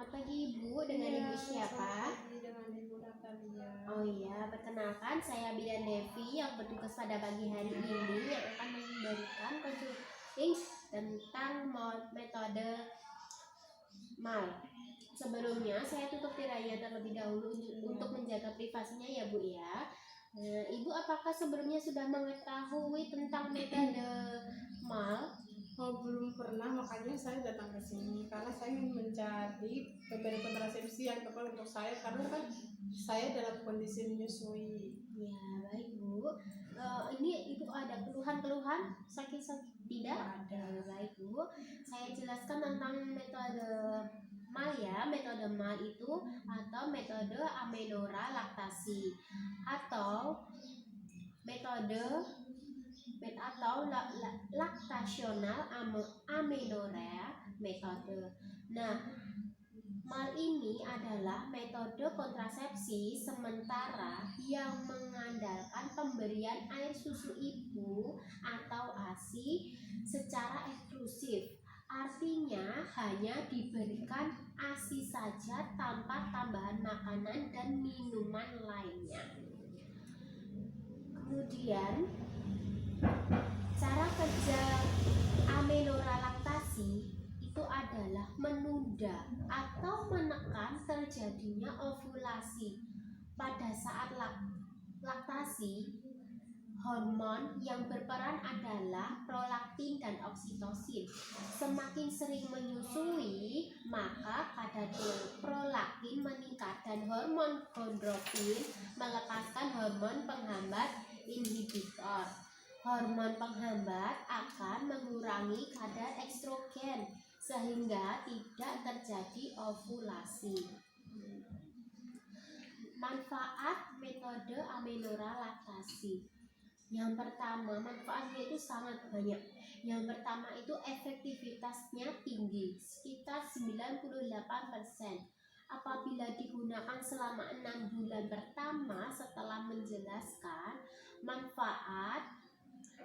Selamat pagi Ibu, dengan Ibu siapa? Dengan Ibu Natalia. Oh iya, perkenalkan saya Bidan Devi yang bertugas pada pagi hari ini yang akan memberikan konseling tentang metode MAL. Sebelumnya saya tutup tirainya terlebih dahulu untuk menjaga privasinya ya Bu ya. Ibu apakah sebelumnya sudah mengetahui tentang metode MAL? Oh, belum pernah, makanya saya datang ke sini karena saya ingin mencari metode kontrasepsi yang tepat untuk saya karena kan saya dalam kondisi menyusui. Ya baik Bu. Ini Ibu ada keluhan-keluhan sakit-sakit tidak? Ada. Baik Bu. Saya jelaskan tentang metode MAL ya. Metode MAL itu atau metode amenora laktasi atau metode laktasional amenorrhea metode. Nah, MAL ini adalah metode kontrasepsi sementara yang mengandalkan pemberian air susu ibu atau ASI secara eksklusif. Artinya hanya diberikan ASI saja tanpa tambahan makanan dan minuman lainnya. Kemudian cara kerja amenora laktasi itu adalah menunda atau menekan terjadinya ovulasi. Pada saat laktasi, hormon yang berperan adalah prolaktin dan oksitosin. Semakin sering menyusui, maka kadar prolaktin meningkat dan hormon gondrofin melepaskan hormon penghambat inhibitor. Hormon penghambat akan mengurangi kadar estrogen sehingga tidak terjadi ovulasi. Manfaat metode amenora laktasi. Yang pertama, manfaatnya itu sangat banyak. Yang pertama itu efektivitasnya tinggi, sekitar 98%. Apabila digunakan selama 6 bulan pertama setelah menjelaskan manfaat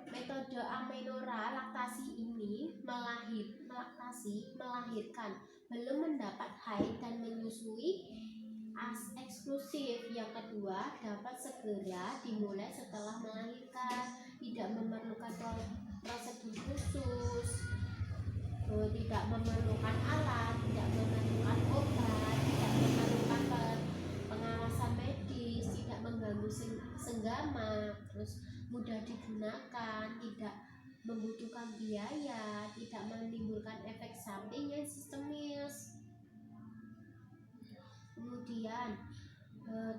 metode amenora laktasi ini melahirkan, belum mendapat haid dan menyusui eksklusif. Yang kedua, dapat segera dimulai setelah melahirkan, tidak memerlukan prosedur khusus, tidak memerlukan alat, tidak memerlukan obat, tidak memerlukan pengawasan medis, tidak mengganggu senggama, terus mudah digunakan, tidak membutuhkan biaya, tidak menimbulkan efek samping yang sistemis. Kemudian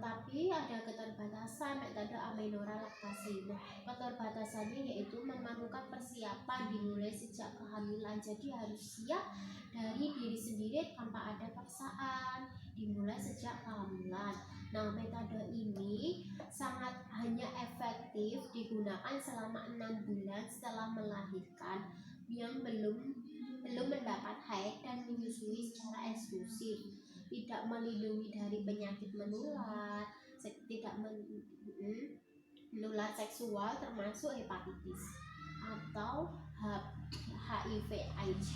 tapi ada keterbatasan metode amenora laktasi. Keterbatasannya yaitu memerlukan persiapan dimulai sejak kehamilan. Jadi harus siap dari diri sendiri tanpa ada paksaan, dimulai sejak kehamilan. Nah, metode ini sangat hanya efektif digunakan selama 6 bulan setelah melahirkan yang belum mendapat haid dan menyusui secara eksklusif, tidak melindungi dari penyakit menular, tidak menular seksual termasuk hepatitis atau HIV/AIDS.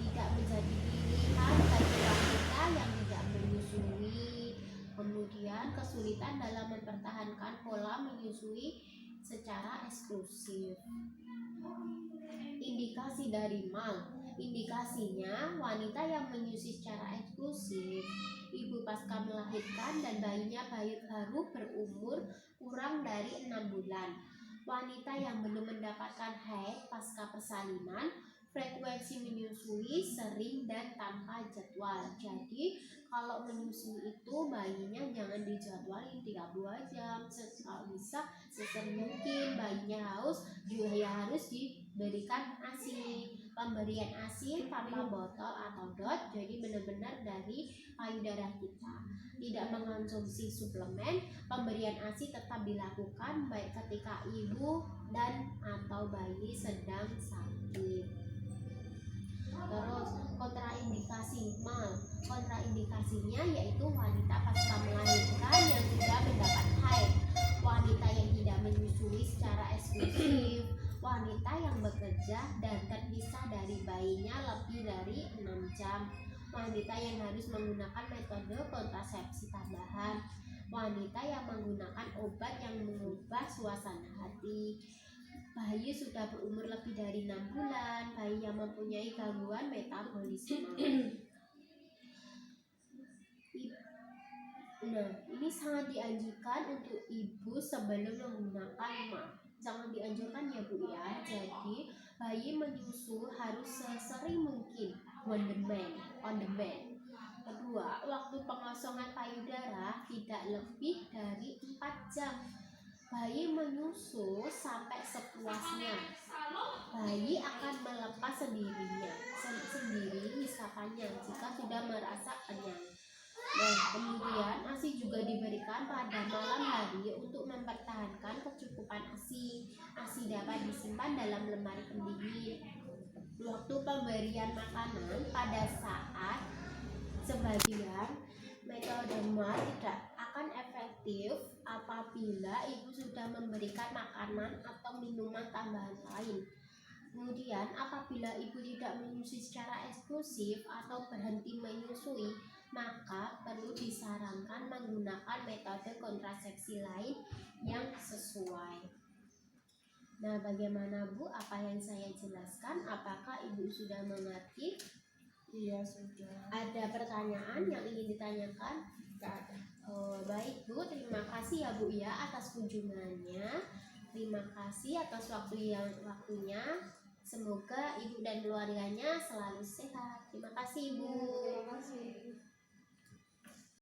Tidak menjadi pilihan bagi wanita yang tidak menyusui. Kemudian kesulitan dalam mempertahankan pola menyusui secara eksklusif. Indikasi dari MAL. Indikasinya wanita yang menyusui secara eksklusif, ibu pasca melahirkan dan bayinya baru berumur kurang dari 6 bulan. Wanita yang belum mendapatkan haid pasca persalinan, frekuensi menyusui sering dan tanpa jadwal. Jadi kalau menyusui itu bayinya jangan dijadwalin 32 jam, kalau bisa sesering mungkin. Bayinya haus juga harus diberikan ASI. Pemberian ASI tanpa botol atau dot, jadi benar-benar dari payudara kita, tidak mengonsumsi suplemen. Pemberian ASI tetap dilakukan baik ketika ibu dan atau bayi sedang sakit. Terus kontraindikasi MAL. Kontraindikasinya yaitu wanita pasca melahirkan yang sudah mendapat haid, wanita yang tidak menyusui secara eksklusif, wanita yang bekerja dan terpisah dari bayinya lebih dari 6 jam, wanita yang harus menggunakan metode kontrasepsi tambahan, wanita yang menggunakan obat yang mengubah suasana hati, bayi sudah berumur lebih dari 6 bulan, bayi yang mempunyai gangguan metabolisme. Nah, ini sangat dianjurkan untuk ibu sebelum menggunakan sangat dianjurkan ya Bu ya. Jadi bayi menyusu harus sesering mungkin on demand. Kedua, waktu pengosongan payudara tidak lebih dari 4 jam. Bayi menyusu sampai sepuasnya. Bayi akan melepas sendiri hisapannya jika sudah merasa kenyang. Nah, kemudian ASI juga diberikan pada malam hari untuk mempertahankan kecukupan ASI. ASI dapat disimpan dalam lemari pendingin. Waktu pemberian makanan pada saat sebagian metode MAR tidak akan efektif apabila ibu sudah memberikan makanan atau minuman tambahan lain. Kemudian apabila ibu tidak menyusui secara eksklusif atau berhenti menyusui, maka perlu disarankan menggunakan metode kontrasepsi lain yang sesuai. Nah, bagaimana Bu? Apa yang saya jelaskan? Apakah ibu sudah mengerti? Iya, sudah. Ada pertanyaan yang ingin ditanyakan? Nggak ada. Oh, baik Bu, terima kasih ya Bu ya atas kunjungannya. Terima kasih atas waktunya. Semoga ibu dan keluarganya selalu sehat. Terima kasih Bu. Terima kasih.